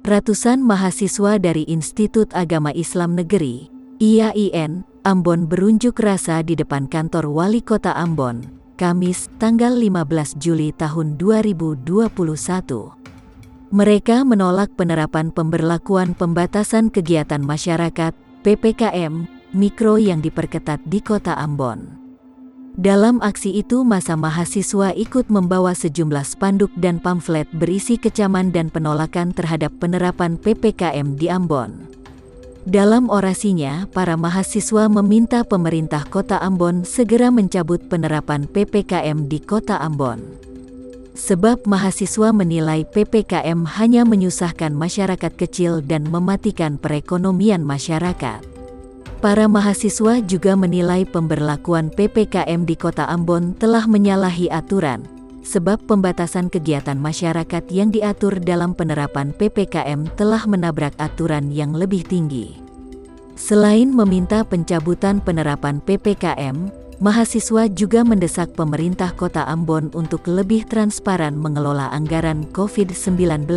Ratusan mahasiswa dari Institut Agama Islam Negeri, IAIN, Ambon berunjuk rasa di depan kantor Wali Kota Ambon, Kamis, tanggal 15 Juli tahun 2021. Mereka menolak penerapan pemberlakuan pembatasan kegiatan masyarakat, PPKM, Mikro yang diperketat di Kota Ambon. Dalam aksi itu massa mahasiswa ikut membawa sejumlah spanduk dan pamflet berisi kecaman dan penolakan terhadap penerapan PPKM di Ambon. Dalam orasinya, para mahasiswa meminta pemerintah Kota Ambon segera mencabut penerapan PPKM di Kota Ambon. Sebab mahasiswa menilai PPKM hanya menyusahkan masyarakat kecil dan mematikan perekonomian masyarakat. Para mahasiswa juga menilai pemberlakuan PPKM di Kota Ambon telah menyalahi aturan, sebab pembatasan kegiatan masyarakat yang diatur dalam penerapan PPKM telah menabrak aturan yang lebih tinggi. Selain meminta pencabutan penerapan PPKM, mahasiswa juga mendesak pemerintah Kota Ambon untuk lebih transparan mengelola anggaran COVID-19.